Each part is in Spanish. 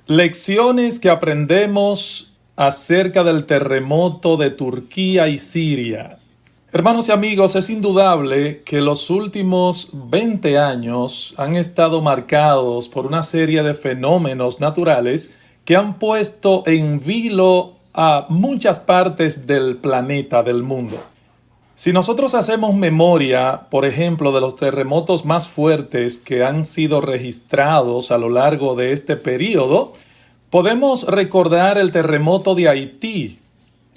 Lecciones que aprendemos acerca del terremoto de Turquía y Siria. Hermanos y amigos, es indudable que los últimos 20 años han estado marcados por una serie de fenómenos naturales que han puesto en vilo a muchas partes del planeta, del mundo. Si nosotros hacemos memoria, por ejemplo, de los terremotos más fuertes que han sido registrados a lo largo de este periodo, podemos recordar el terremoto de Haití,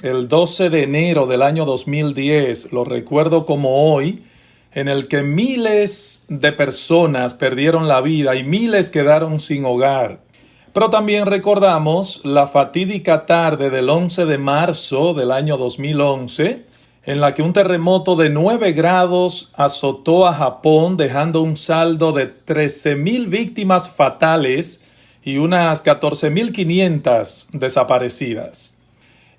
el 12 de enero del año 2010, lo recuerdo como hoy, en el que miles de personas perdieron la vida y miles quedaron sin hogar. Pero también recordamos la fatídica tarde del 11 de marzo del año 2011, en la que un terremoto de 9 grados azotó a Japón, dejando un saldo de 13,000 víctimas fatales y unas 14,500 desaparecidas.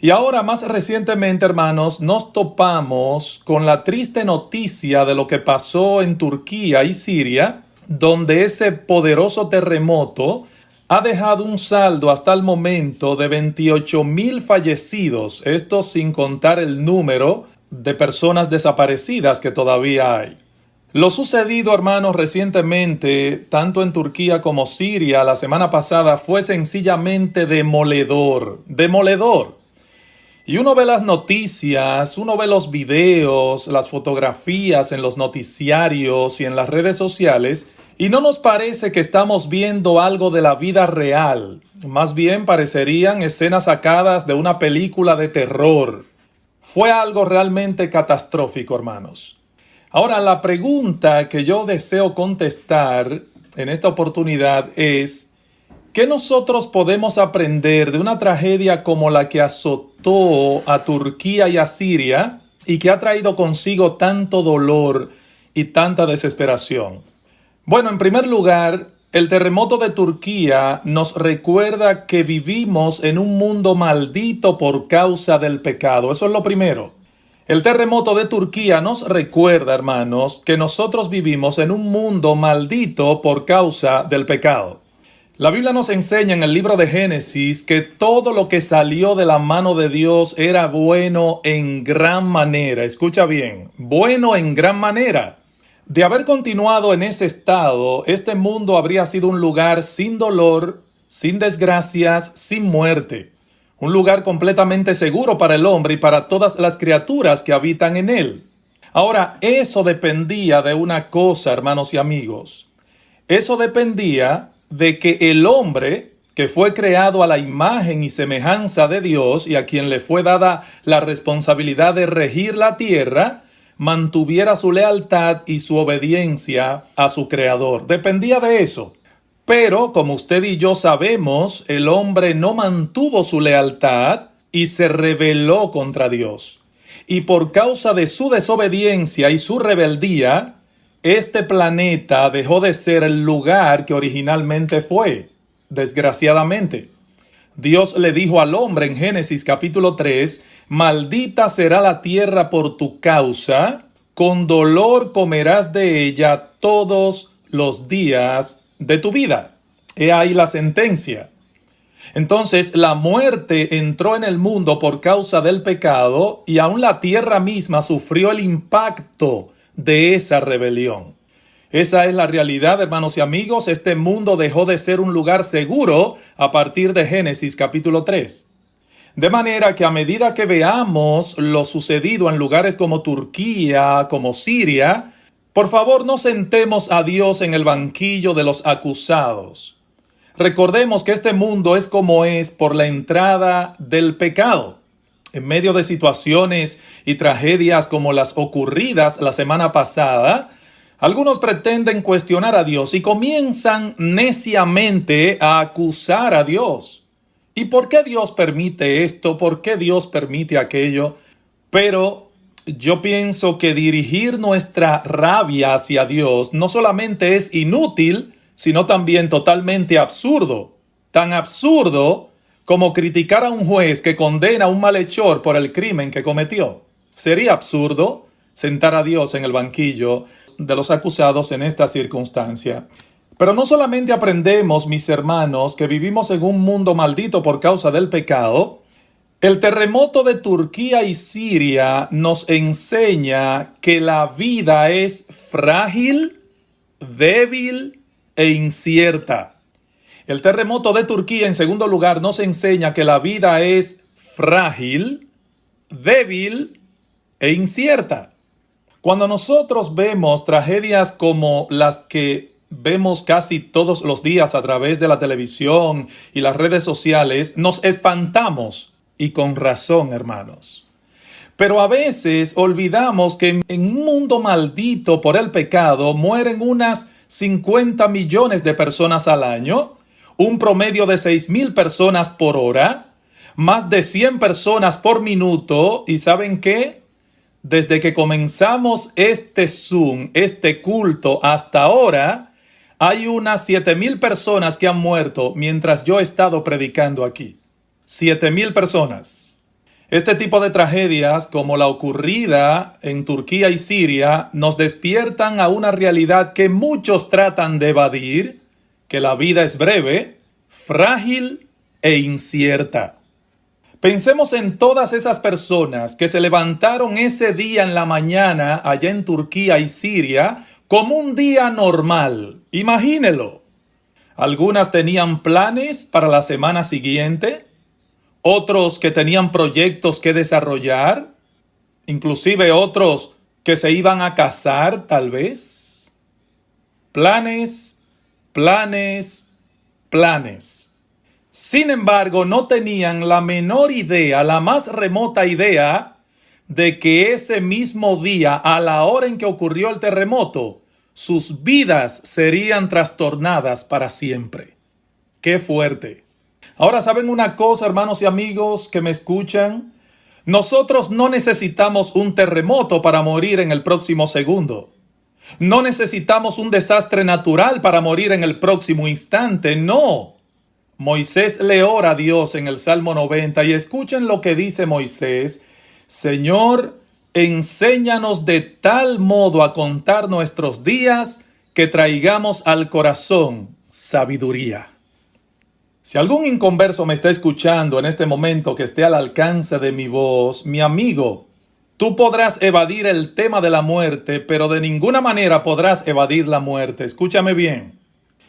Y ahora, más recientemente, hermanos, nos topamos con la triste noticia de lo que pasó en Turquía y Siria, donde ese poderoso terremoto ha dejado un saldo hasta el momento de 28,000 fallecidos, esto sin contar el número de personas desaparecidas que todavía hay. Lo sucedido, hermanos, recientemente, tanto en Turquía como Siria, la semana pasada, fue sencillamente demoledor. Y uno ve las noticias, uno ve los videos, las fotografías en los noticiarios y en las redes sociales, y no nos parece que estamos viendo algo de la vida real. Más bien parecerían escenas sacadas de una película de terror. Fue algo realmente catastrófico, hermanos. Ahora, la pregunta que yo deseo contestar en esta oportunidad es: ¿qué nosotros podemos aprender de una tragedia como la que azotó a Turquía y a Siria y que ha traído consigo tanto dolor y tanta desesperación? Bueno, en primer lugar, el terremoto de Turquía nos recuerda que vivimos en un mundo maldito por causa del pecado. Eso es lo primero. El terremoto de Turquía nos recuerda, hermanos, que nosotros vivimos en un mundo maldito por causa del pecado. La Biblia nos enseña en el libro de Génesis que todo lo que salió de la mano de Dios era bueno en gran manera. Escucha bien, bueno en gran manera. De haber continuado en ese estado, este mundo habría sido un lugar sin dolor, sin desgracias, sin muerte. Un lugar completamente seguro para el hombre y para todas las criaturas que habitan en él. Ahora, eso dependía de una cosa, hermanos y amigos. Eso dependía de que el hombre, que fue creado a la imagen y semejanza de Dios y a quien le fue dada la responsabilidad de regir la tierra, mantuviera su lealtad y su obediencia a su Creador. Dependía de eso. Pero, como usted y yo sabemos, el hombre no mantuvo su lealtad y se rebeló contra Dios. Y por causa de su desobediencia y su rebeldía, este planeta dejó de ser el lugar que originalmente fue, desgraciadamente. Dios le dijo al hombre en Génesis capítulo 3, «Maldita será la tierra por tu causa, con dolor comerás de ella todos los días de tu vida». He ahí la sentencia. Entonces la muerte entró en el mundo por causa del pecado y aún la tierra misma sufrió el impacto de esa rebelión. Esa es la realidad, hermanos y amigos. Este mundo dejó de ser un lugar seguro a partir de Génesis capítulo 3. De manera que a medida que veamos lo sucedido en lugares como Turquía, como Siria, por favor no sentemos a Dios en el banquillo de los acusados. Recordemos que este mundo es como es por la entrada del pecado. En medio de situaciones y tragedias como las ocurridas la semana pasada, algunos pretenden cuestionar a Dios y comienzan neciamente a acusar a Dios. ¿Y por qué Dios permite esto? ¿Por qué Dios permite aquello? Pero yo pienso que dirigir nuestra rabia hacia Dios no solamente es inútil, sino también totalmente absurdo. Tan absurdo como criticar a un juez que condena a un malhechor por el crimen que cometió. Sería absurdo sentar a Dios en el banquillo de los acusados en esta circunstancia. Pero no solamente aprendemos, mis hermanos, que vivimos en un mundo maldito por causa del pecado. El terremoto de Turquía y Siria nos enseña que la vida es frágil, débil e incierta. El terremoto de Turquía, en segundo lugar, nos enseña que la vida es frágil, débil e incierta. Cuando nosotros vemos tragedias como las que vemos casi todos los días a través de la televisión y las redes sociales, nos espantamos, y con razón, hermanos. Pero a veces olvidamos que en un mundo maldito por el pecado mueren unas 50 millones de personas al año, un promedio de 6,000 personas por hora, más de 100 personas por minuto, y ¿saben qué? Desde que comenzamos este Zoom, este culto, hasta ahora, hay unas 7,000 personas que han muerto mientras yo he estado predicando aquí. 7,000 personas. Este tipo de tragedias, como la ocurrida en Turquía y Siria, nos despiertan a una realidad que muchos tratan de evadir, que la vida es breve, frágil e incierta. Pensemos en todas esas personas que se levantaron ese día en la mañana allá en Turquía y Siria como un día normal. Imagínelo. Algunas tenían planes para la semana siguiente, otros que tenían proyectos que desarrollar, inclusive otros que se iban a casar tal vez. Planes, planes, planes. Sin embargo, no tenían la menor idea, la más remota idea, de que ese mismo día, a la hora en que ocurrió el terremoto, sus vidas serían trastornadas para siempre. ¡Qué fuerte! Ahora, ¿saben una cosa, hermanos y amigos que me escuchan? Nosotros no necesitamos un terremoto para morir en el próximo segundo. No necesitamos un desastre natural para morir en el próximo instante, no. Moisés le ora a Dios en el Salmo 90 y escuchen lo que dice Moisés. Señor, enséñanos de tal modo a contar nuestros días que traigamos al corazón sabiduría. Si algún inconverso me está escuchando en este momento que esté al alcance de mi voz, mi amigo, tú podrás evadir el tema de la muerte, pero de ninguna manera podrás evadir la muerte. Escúchame bien.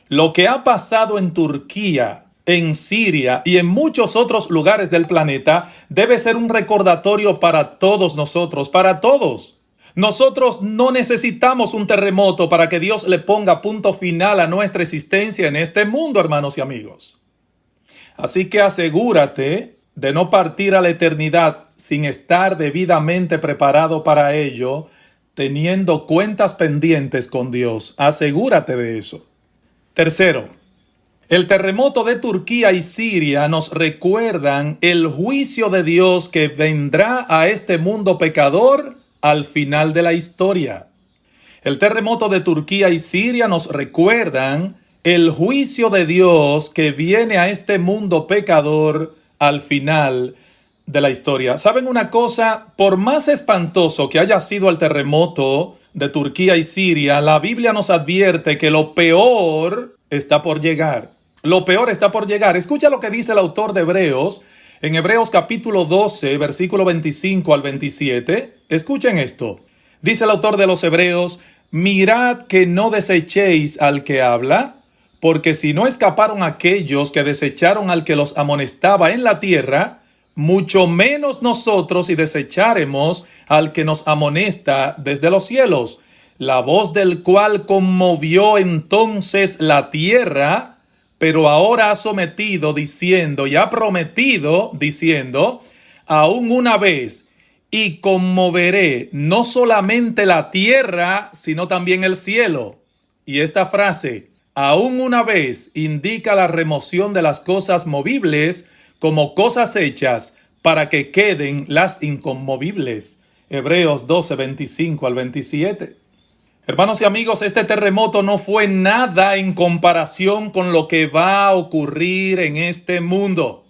Lo que ha pasado en Turquía, en Siria y en muchos otros lugares del planeta debe ser un recordatorio para todos nosotros, para todos. Nosotros no necesitamos un terremoto para que Dios le ponga punto final a nuestra existencia en este mundo, hermanos y amigos. Así que asegúrate de no partir a la eternidad sin estar debidamente preparado para ello, teniendo cuentas pendientes con Dios. Asegúrate de eso. Tercero, el terremoto de Turquía y Siria nos recuerdan el juicio de Dios que vendrá a este mundo pecador al final de la historia. El terremoto de Turquía y Siria nos recuerdan el juicio de Dios que viene a este mundo pecador al final de la historia. ¿Saben una cosa? Por más espantoso que haya sido el terremoto de Turquía y Siria, la Biblia nos advierte que lo peor está por llegar. Lo peor está por llegar. Escucha lo que dice el autor de Hebreos, en Hebreos capítulo 12, versículo 25 al 27. Escuchen esto. Dice el autor de los Hebreos, mirad que no desechéis al que habla, porque si no escaparon aquellos que desecharon al que los amonestaba en la tierra, mucho menos nosotros si desecháremos al que nos amonesta desde los cielos, la voz del cual conmovió entonces la tierra, pero ahora ha sometido diciendo y ha prometido diciendo, aún una vez, y conmoveré no solamente la tierra, sino también el cielo. Y esta frase, aún una vez, indica la remoción de las cosas movibles como cosas hechas para que queden las inconmovibles. Hebreos 12, 25 al 27. Hermanos y amigos, este terremoto no fue nada en comparación con lo que va a ocurrir en este mundo.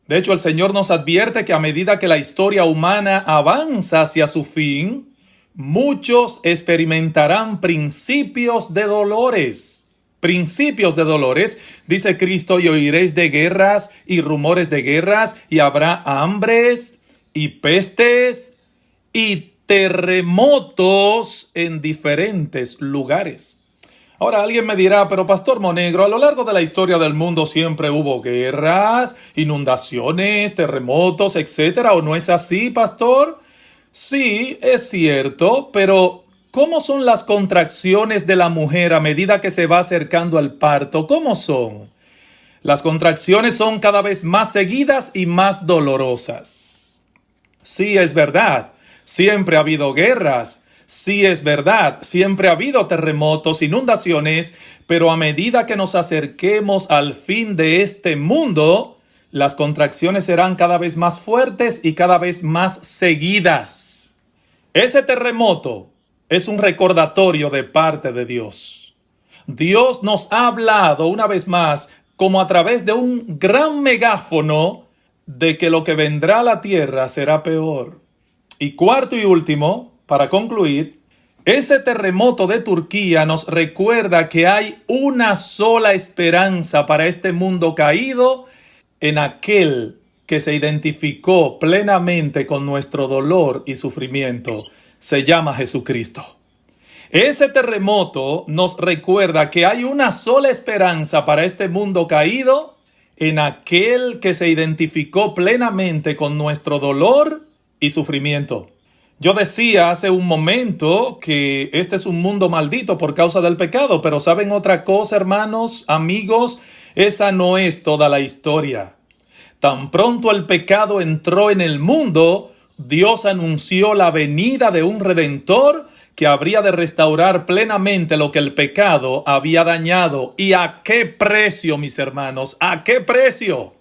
De hecho, el Señor nos advierte que a medida que la historia humana avanza hacia su fin, muchos experimentarán principios de dolores. principios de dolores. Dice Cristo, y oiréis de guerras y rumores de guerras, y habrá hambres y pestes y terremotos en diferentes lugares. Ahora alguien me dirá, pero Pastor Monegro, a lo largo de la historia del mundo siempre hubo guerras, inundaciones, terremotos, etcétera, ¿o no es así, pastor? Sí, es cierto, pero ¿cómo son las contracciones de la mujer a medida que se va acercando al parto? ¿Cómo son? Las contracciones son cada vez más seguidas y más dolorosas. Sí, es verdad, siempre ha habido guerras. Sí, es verdad, siempre ha habido terremotos, inundaciones, pero a medida que nos acerquemos al fin de este mundo, las contracciones serán cada vez más fuertes y cada vez más seguidas. Ese terremoto es un recordatorio de parte de Dios. Dios nos ha hablado una vez más, como a través de un gran megáfono, de que lo que vendrá a la tierra será peor. Y cuarto y último, para concluir, ese terremoto de Turquía nos recuerda que hay una sola esperanza para este mundo caído, en aquel que se identificó plenamente con nuestro dolor y sufrimiento. Se llama Jesucristo. Ese terremoto nos recuerda que hay una sola esperanza para este mundo caído, en aquel que se identificó plenamente con nuestro dolor y sufrimiento. Yo decía hace un momento que este es un mundo maldito por causa del pecado, pero ¿saben otra cosa, hermanos, amigos? Esa no es toda la historia. Tan pronto el pecado entró en el mundo, Dios anunció la venida de un Redentor que habría de restaurar plenamente lo que el pecado había dañado. ¿Y a qué precio, mis hermanos? ¿A qué precio?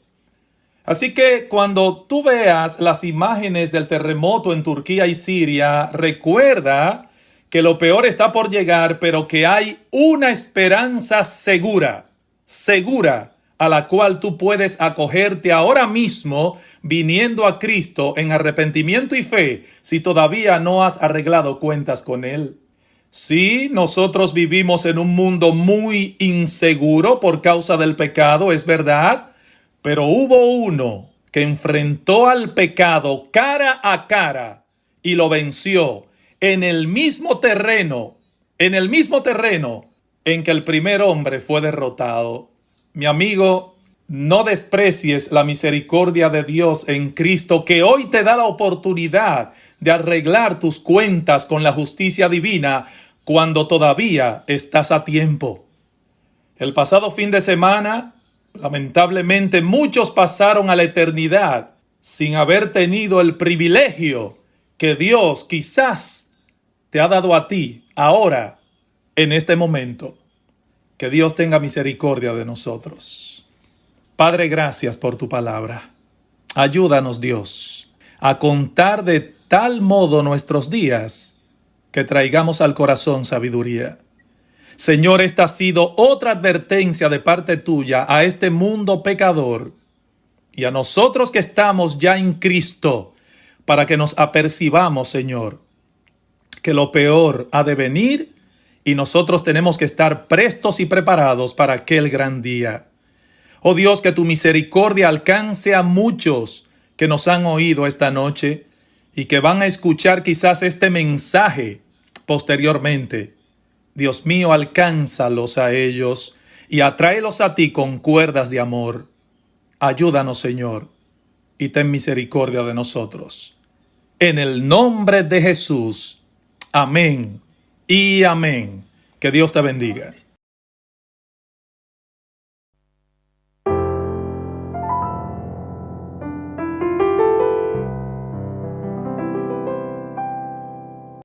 Así que cuando tú veas las imágenes del terremoto en Turquía y Siria, recuerda que lo peor está por llegar, pero que hay una esperanza segura, a la cual tú puedes acogerte ahora mismo viniendo a Cristo en arrepentimiento y fe, si todavía no has arreglado cuentas con Él. Sí, nosotros vivimos en un mundo muy inseguro por causa del pecado, es verdad. Pero hubo uno que enfrentó al pecado cara a cara y lo venció en el mismo terreno en que el primer hombre fue derrotado. Mi amigo, no desprecies la misericordia de Dios en Cristo, que hoy te da la oportunidad de arreglar tus cuentas con la justicia divina cuando todavía estás a tiempo. El pasado fin de semana, lamentablemente, muchos pasaron a la eternidad sin haber tenido el privilegio que Dios quizás te ha dado a ti ahora, en este momento. Que Dios tenga misericordia de nosotros. Padre, gracias por tu palabra. Ayúdanos, Dios, a contar de tal modo nuestros días que traigamos al corazón sabiduría. Señor, esta ha sido otra advertencia de parte tuya a este mundo pecador y a nosotros que estamos ya en Cristo, para que nos apercibamos, Señor, que lo peor ha de venir y nosotros tenemos que estar prestos y preparados para aquel gran día. Oh Dios, que tu misericordia alcance a muchos que nos han oído esta noche y que van a escuchar quizás este mensaje posteriormente. Dios mío, alcánzalos a ellos y atráelos a ti con cuerdas de amor. Ayúdanos, Señor, y ten misericordia de nosotros. En el nombre de Jesús. Amén y amén. Que Dios te bendiga.